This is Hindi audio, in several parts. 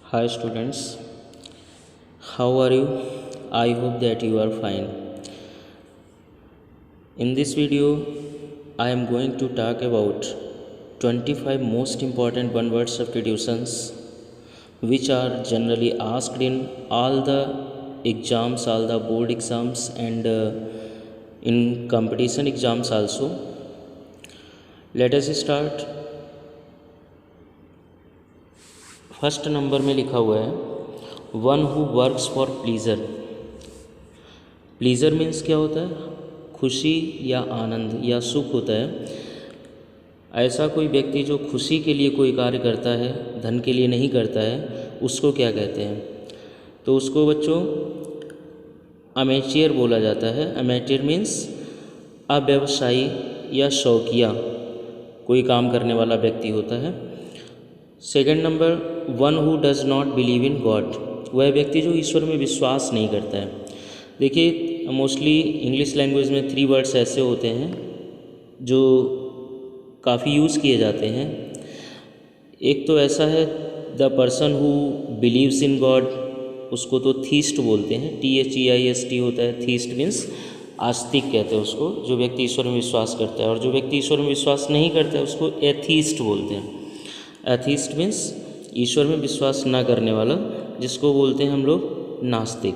Hi students, how are you? I hope that you are fine. In this video, I am going to talk about 25 most important one word substitutions which are generally asked in all the exams, all the board exams, and in competition exams also. Let us start. First number में लिखा हुआ है one who works for pleaser. Pleaser means क्या होता है? खुशी या आनंद या सुख होता है। ऐसा कोई व्यक्ति जो खुशी के लिए कोई कार्य करता है, धन के लिए नहीं करता है, उसको क्या कहते हैं? तो उसको बच्चों अमेचियर बोला जाता है। अमेचियर मीन्स अव्यवसायी या शौकिया कोई काम करने वाला व्यक्ति होता है। Second number, one who does not believe in God, वह व्यक्ति जो ईश्वर में विश्वास नहीं करता है। देखिए, मोस्टली इंग्लिश लैंग्वेज में 3 वर्ड्स ऐसे होते हैं जो काफ़ी यूज़ किए जाते हैं। एक तो ऐसा है the person who believes in God, उसको तो थीस्ट बोलते हैं, THEIST होता है। थीस्ट मीन्स आस्तिक कहते हैं उसको, जो व्यक्ति ईश्वर में विश्वास करता है। और जो व्यक्ति ईश्वर में विश्वास नहीं करता है उसको एथीस्ट बोलते हैं। एथीस्ट मीन्स ईश्वर में विश्वास ना करने वाला, जिसको बोलते हैं हम लोग नास्तिक।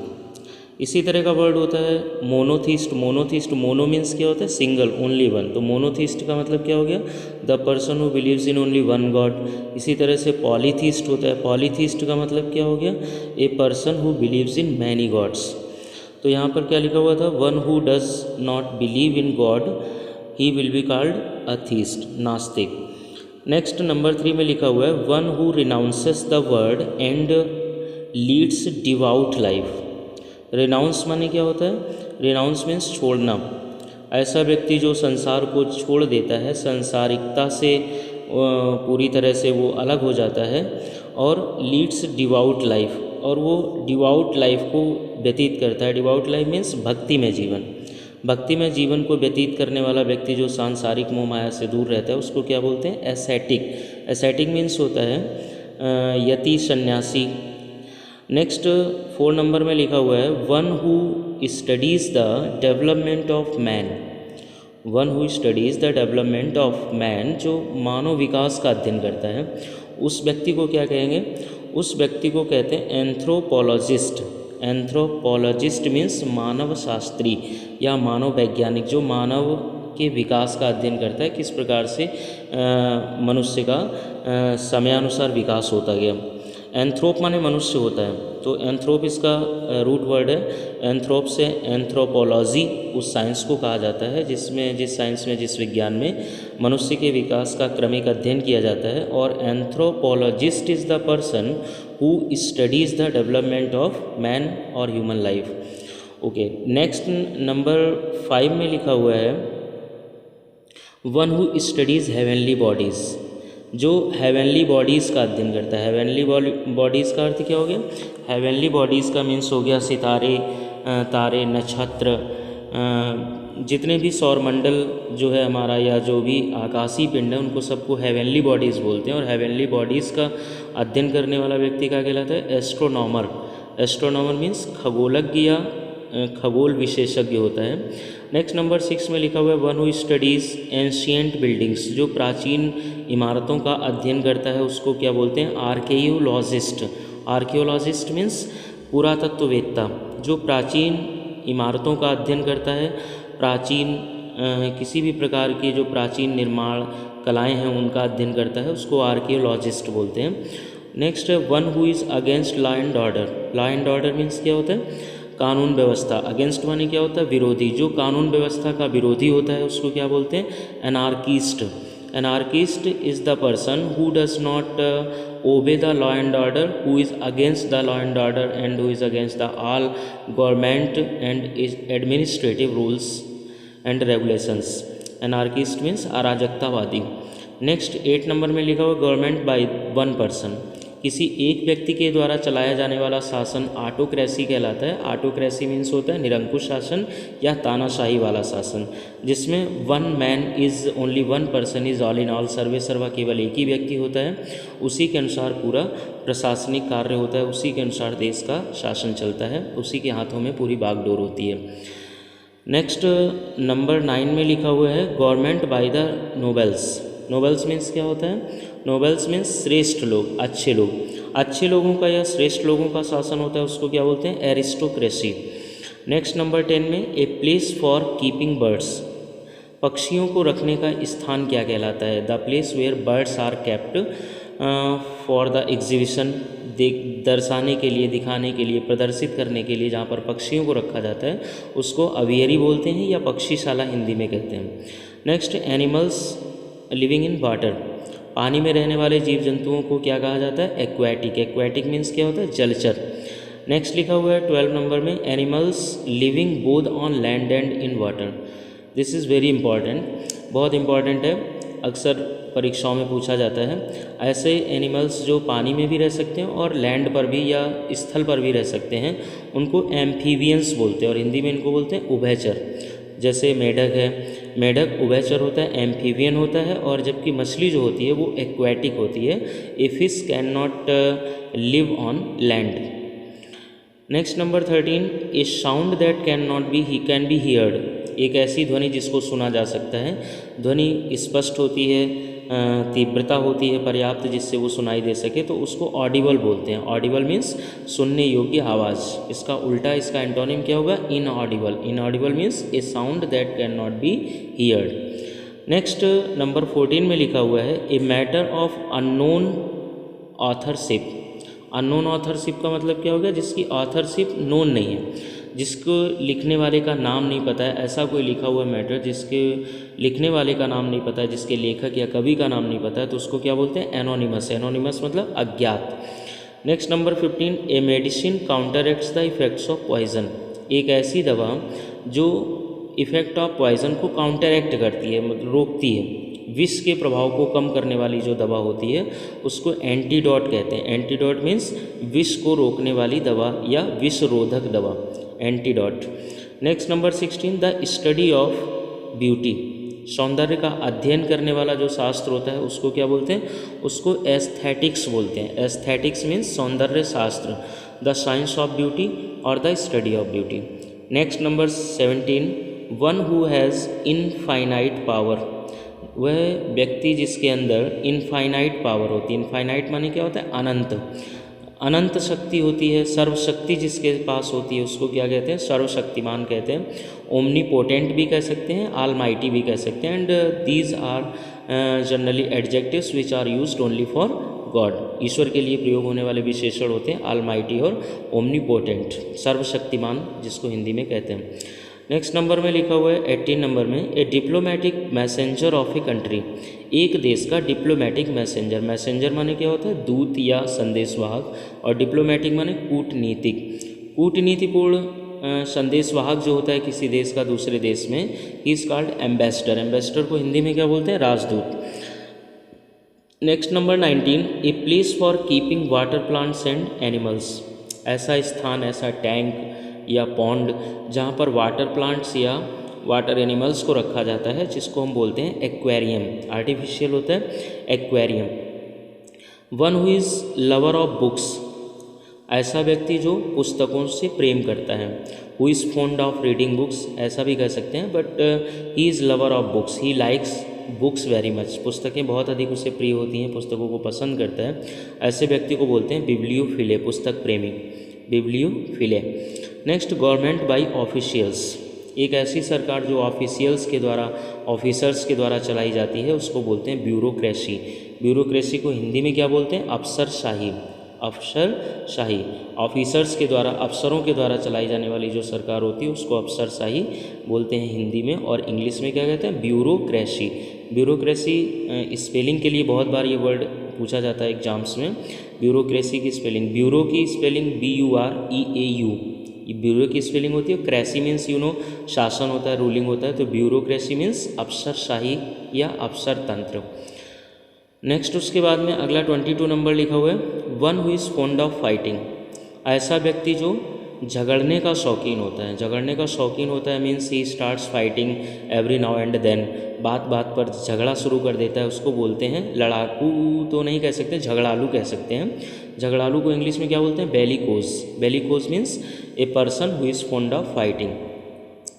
इसी तरह का वर्ड होता है मोनोथीस्ट। मोनोथीस्ट, मोनो मीन्स क्या होता है? Single, only one. तो मोनोथीस्ट का मतलब क्या हो गया? The person who believes in only one God. इसी तरह से पॉलीथीस्ट होता है। पॉलीथीस्ट का मतलब क्या हो गया? A person who believes in many gods. तो यहाँ पर क्या लिखा हुआ था? One who does not believe in god he will be called atheist, नास्तिक। नेक्स्ट नंबर 3 में लिखा हुआ है one who renounces the world and leads devout life. Renounce माने क्या होता है? रिनाउंस मीन्स छोड़ना। ऐसा व्यक्ति जो संसार को छोड़ देता है, संसारिकता से पूरी तरह से वो अलग हो जाता है, और लीड्स डिवाउट लाइफ, और वो डिवाउट लाइफ को व्यतीत करता है। डिवाउट लाइफ मीन्स भक्ति में जीवन। भक्ति में जीवन को व्यतीत करने वाला व्यक्ति जो सांसारिक मोह माया से दूर रहता है उसको क्या बोलते हैं? एसेटिक। एसेटिक मीन्स होता है यति, सन्यासी। नेक्स्ट 4 नंबर में लिखा हुआ है one who studies the development of man. One who studies the development of man, जो मानव विकास का अध्ययन करता है, उस व्यक्ति को क्या कहेंगे? उस व्यक्ति को कहते हैं एंथ्रोपोलॉजिस्ट। एंथ्रोपोलॉजिस्ट मीन्स मानव शास्त्री या मानव वैज्ञानिक, जो मानव के विकास का अध्ययन करता है, किस प्रकार से मनुष्य का समयानुसार विकास होता गया। एंथ्रोप माने मनुष्य होता है, तो एंथ्रोप इसका रूट वर्ड है। एंथ्रोप से एंथ्रोपोलॉजी उस साइंस को कहा जाता है जिस साइंस में, जिस विज्ञान में मनुष्य के विकास का क्रमिक अध्ययन किया जाता है। और anthropologist is the person who studies the development of man और human life. Okay, next number 5 में लिखा हुआ है one who studies heavenly bodies, जो हेवनली बॉडीज़ का अध्ययन करता है। हेवनली बॉडीज़ का अर्थ क्या हो गया? हेवनली बॉडीज़ का मीन्स हो गया सितारे, तारे, नक्षत्र, जितने भी सौरमंडल जो है हमारा, या जो भी आकाशीय पिंड है, उनको सबको हेवनली बॉडीज़ बोलते हैं। और हेवनली बॉडीज़ का अध्ययन करने वाला व्यक्ति क्या कहलाता है? एस्ट्रोनॉमर। एस्ट्रोनॉमर मीन्स खगोलज्ञ या खगोल विशेषज्ञ होता है। नेक्स्ट नंबर 6 में लिखा हुआ है one who studies ancient buildings, जो प्राचीन इमारतों का अध्ययन करता है, उसको क्या बोलते हैं? आर्कियोलॉजिस्ट। आर्कियोलॉजिस्ट मीन्स पुरातत्ववेत्ता, जो प्राचीन इमारतों का अध्ययन करता है, प्राचीन किसी भी प्रकार की जो प्राचीन निर्माण कलाएं हैं उनका अध्ययन करता है, उसको आर्कियोलॉजिस्ट बोलते हैं। नेक्स्ट है one who is against law and order. Law and order means क्या होता है? कानून व्यवस्था। अगेंस्ट माने क्या होता है? विरोधी। जो कानून व्यवस्था का विरोधी होता है उसको क्या बोलते हैं? Anarchist. Anarchist is the person who does not obey the law and order, who is against the law and order and who is against the all government and administrative rules and regulations. Anarchist means अराजकतावादी। नेक्स्ट 8 नंबर में लिखा हुआ गवर्नमेंट बाय वन पर्सन। किसी एक व्यक्ति के द्वारा चलाया जाने वाला शासन ऑटोक्रेसी कहलाता है। ऑटोक्रेसी मीन्स होता है निरंकुश शासन या तानाशाही वाला शासन, जिसमें one man is only one person is all in all, सर्वे सर्वा केवल एक ही व्यक्ति होता है, उसी के अनुसार पूरा प्रशासनिक कार्य होता है, उसी के अनुसार देश का शासन चलता है, उसी के हाथों में पूरी बागडोर होती है। नेक्स्ट नंबर 9 में लिखा हुआ है government by the nobles. Nobles means क्या होता है? नोबल्स मीन्स श्रेष्ठ लोग, अच्छे लोग। अच्छे लोगों का या श्रेष्ठ लोगों का शासन होता है, उसको क्या बोलते हैं? एरिस्टोक्रेसी। नेक्स्ट नंबर 10 में a place for keeping birds. पक्षियों को रखने का स्थान क्या कहलाता है? The place where birds are kept for the exhibition, दर्शाने के लिए, दिखाने के लिए, प्रदर्शित करने के लिए जहाँ पर पक्षियों को रखा जाता है उसको अवियरी बोलते हैं या पक्षीशाला हिंदी में कहते हैं। Next animals living in water. पानी में रहने वाले जीव जंतुओं को क्या कहा जाता है? एक्वेटिक। एक्वेटिक मीन्स क्या होता है? जलचर। नेक्स्ट लिखा हुआ है 12 नंबर में animals living both on land and in water. This is very important, बहुत इंपॉर्टेंट है, अक्सर परीक्षाओं में पूछा जाता है। ऐसे एनिमल्स जो पानी में भी रह सकते हैं और लैंड पर भी या स्थल पर भी रह सकते हैं उनको एम्फीबियंस बोलते हैं और हिंदी में इनको बोलते हैं उभयचर। जैसे मेढक है, मेढक उभयचर होता है, एम्फीबियन होता है, और जबकि मछली जो होती है वो एक्वेटिक होती है। A fish can not live on land. Next number 13 A sound that can not be can be heard. एक ऐसी ध्वनि जिसको सुना जा सकता है। ध्वनि स्पष्ट होती है, तीव्रता होती है पर्याप्त जिससे वो सुनाई दे सके, तो उसको ऑडिबल बोलते हैं। ऑडिबल मीन्स सुनने योग्य आवाज़। इसका उल्टा, इसका एंटोनिम क्या होगा? Inaudible. Inaudible means A sound that can not be heard. Next number 14 में लिखा हुआ है a matter of unknown authorship. Unknown authorship का मतलब क्या हो गया? जिसकी ऑथरशिप नोन नहीं है, जिसको लिखने वाले का नाम नहीं पता है, ऐसा कोई लिखा हुआ मैटर जिसके लिखने वाले का नाम नहीं पता है, जिसके लेखक या कवि का नाम नहीं पता है, तो उसको क्या बोलते हैं? एनोनिमस। एनोनिमस मतलब अज्ञात। Next number 15 a medicine counteracts the effects of poison. एक ऐसी दवा जो इफेक्ट ऑफ पॉइजन को काउंटरएक्ट करती है, मतलब रोकती है, विष के प्रभाव को कम करने वाली जो दवा होती है उसको एंटीडोट कहते हैं। एंटीडोट मीन्स विष को रोकने वाली दवा या विष रोधक दवा, antidote. Next number 16 the study of beauty. सौंदर्य का अध्ययन करने वाला जो शास्त्र होता है उसको क्या बोलते हैं? उसको एस्थेटिक्स बोलते हैं। एस्थेटिक्स मीन्स सौंदर्य शास्त्र, द साइंस ऑफ ब्यूटी और the study of beauty. Next number 17 one who has infinite power. वह व्यक्ति जिसके अंदर इनफाइनाइट पावर होती है। इनफाइनाइट माने क्या होता है? अनंत। अनंत शक्ति होती है, सर्वशक्ति जिसके पास होती है उसको क्या कहते हैं? सर्वशक्तिमान कहते हैं। ओमनीपोटेंट भी कह सकते हैं, ऑलमाइटी भी कह सकते हैं। And these are generally adjectives which are used only for God. ईश्वर के लिए प्रयोग होने वाले विशेषण होते हैं ऑलमाइटी और ओमनीपोटेंट, सर्वशक्तिमान जिसको हिंदी में कहते हैं। नेक्स्ट नंबर में लिखा हुआ है 18 नंबर में a diplomatic messenger of a country. एक देश का डिप्लोमेटिक मैसेंजर। मैसेंजर माने क्या होता है? दूत या संदेशवाहक, और डिप्लोमेटिक माने कूटनीतिक। कूटनीतिपूर्ण संदेशवाहक जो होता है किसी देश का दूसरे देश में, he is called ambassador. Ambassador को हिंदी में क्या बोलते हैं? राजदूत। Next number 19 A place for keeping water plants and animals. ऐसा स्थान, ऐसा टैंक या पॉन्ड जहाँ पर वाटर प्लांट्स या वाटर एनिमल्स को रखा जाता है, जिसको हम बोलते हैं एक्वेरियम। आर्टिफिशियल होता है aquarium. One who is lover of books. ऐसा व्यक्ति जो पुस्तकों से प्रेम करता है। Who is fond of reading books, ऐसा भी कह सकते हैं, but he is lover of books, he likes books very much. पुस्तकें बहुत अधिक उसे प्रिय होती हैं, पुस्तकों को पसंद करता है, ऐसे व्यक्ति को बोलते हैं बिब्लियोफिले, पुस्तक प्रेमी, bibliophile. Next government by officials. एक ऐसी सरकार जो ऑफिशियल्स के द्वारा, ऑफिसर्स के द्वारा चलाई जाती है उसको बोलते हैं ब्यूरोक्रेसी। ब्यूरोक्रेसी को हिंदी में क्या बोलते हैं? अफसरशाही। अफसरशाही, ऑफिसर्स के द्वारा, अफसरों के द्वारा चलाई जाने वाली जो सरकार होती है उसको अफसरशाही बोलते हैं हिंदी में, और इंग्लिश में क्या कहते हैं? ब्यूरोक्रेसी। ब्यूरोक्रेसी स्पेलिंग के लिए बहुत बार ये वर्ड पूछा जाता है एग्जाम्स में। ब्यूरोक्रेसी की स्पेलिंग, ब्यूरो की स्पेलिंग BUREAU, ब्यूरो की स्पेलिंग होती है। क्रेसी मीन्स शासन होता है, रूलिंग होता है, तो ब्यूरोक्रेसी मीन्स अफसरशाही या अफसर तंत्र। नेक्स्ट उसके बाद में अगला 22 नंबर लिखा हुआ है one who is fond of fighting, ऐसा व्यक्ति जो झगड़ने का शौकीन होता है। झगड़ने का शौकीन होता है means he starts fighting every now and then, बात बात पर झगड़ा शुरू कर देता है, उसको बोलते हैं लड़ाकू तो नहीं कह सकते, झगड़ालू कह सकते हैं। झगड़ालू को इंग्लिश में क्या बोलते हैं? Bellicose. Bellicose means A person who is fond of fighting.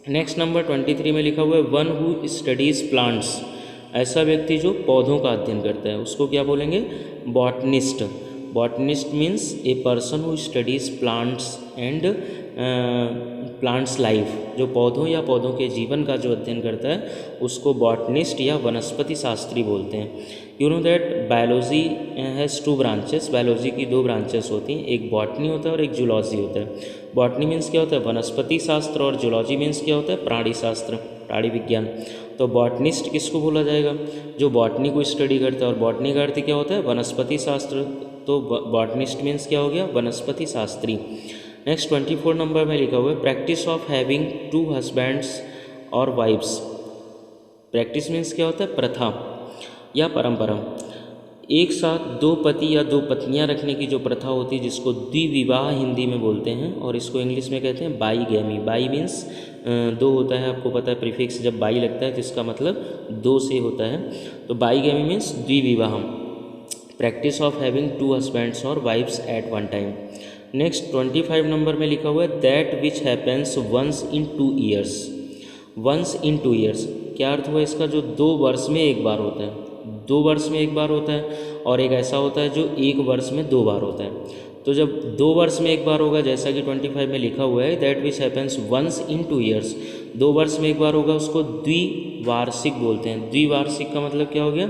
Next number 23 में लिखा हुआ है वन हु स्टडीज़ प्लांट्स, ऐसा व्यक्ति जो पौधों का अध्ययन करता है, उसको क्या बोलेंगे? Botanist. Botanist means A person who studies plants and plants life, जो पौधों या पौधों के जीवन का जो अध्ययन करता है उसको बॉटनिस्ट या वनस्पति शास्त्री बोलते हैं। You know that biology has 2 branches, biology की 2 ब्रांचेस होती हैं, एक बॉटनी होता है और एक जूलॉजी होता है। बॉटनी मीन्स क्या होता है? वनस्पति शास्त्र, और जूलॉजी मीन्स क्या होता है? प्राणी शास्त्र, प्राणी विज्ञान। तो बॉटनिस्ट किसको बोला जाएगा? जो बॉटनी को स्टडी करता है, और बॉटनी का अर्थ क्या होता है? वनस्पति शास्त्र। तो बॉटनिस्ट मीन्स क्या हो गया? वनस्पति शास्त्री। नेक्स्ट 24 नंबर में लिखा हुआ है प्रैक्टिस ऑफ हैविंग 2 हस्बैंड्स और वाइफ्स। प्रैक्टिस मीन्स क्या होता है? प्रथा या परंपरा। एक साथ 2 पति या 2 पत्नियां रखने की जो प्रथा होती है, जिसको द्विविवाह हिंदी में बोलते हैं, और इसको इंग्लिश में कहते हैं बाईगैमी। बाई मीन्स 2 होता है, आपको पता है प्रीफिक्स जब बाई लगता है तो इसका मतलब 2 से होता है। तो बाईगैमी मीन्स द्विविवाह। प्रैक्टिस ऑफ हैविंग 2 हस्बैंड्स और wives at one time. Next 25 number में लिखा हुआ है that which happens once in 2 years. Once in 2 years क्या अर्थ हुआ इसका? जो 2 वर्ष में एक बार होता है, 2 वर्ष में एक बार होता है, और एक ऐसा होता है जो 1 वर्ष में 2 बार होता है। तो जब 2 वर्ष में एक बार होगा, जैसा कि 25 में लिखा हुआ है that which happens once in 2 years, 2 वर्ष में एक बार होगा, उसको द्विवार्षिक बोलते हैं। द्विवार्षिक का मतलब क्या हो गया?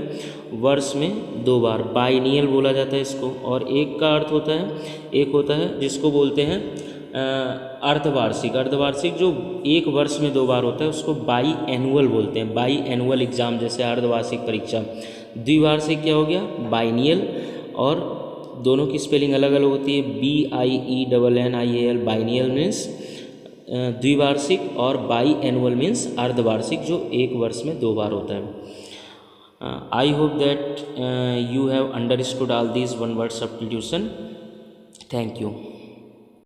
वर्ष में 2 बार। बाइनियल बोला जाता है इसको। और एक का अर्थ होता है, एक होता है जिसको बोलते हैं अर्धवार्षिक। अर्धवार्षिक जो 1 वर्ष में 2 बार होता है उसको बाई एनुअल बोलते हैं। बाई एनुअल एग्जाम जैसे अर्धवार्षिक परीक्षा। द्विवार्षिक क्या हो गया? बाइनियल। और दोनों की स्पेलिंग अलग अलग होती है, BIENNIAL। बाइनियल मीन्स द्विवार्षिक, और बाई एनुअल मीन्स अर्धवार्षिक जो 1 वर्ष में 2 बार होता है। I hope that you have understood all these one word substitution. Thank you.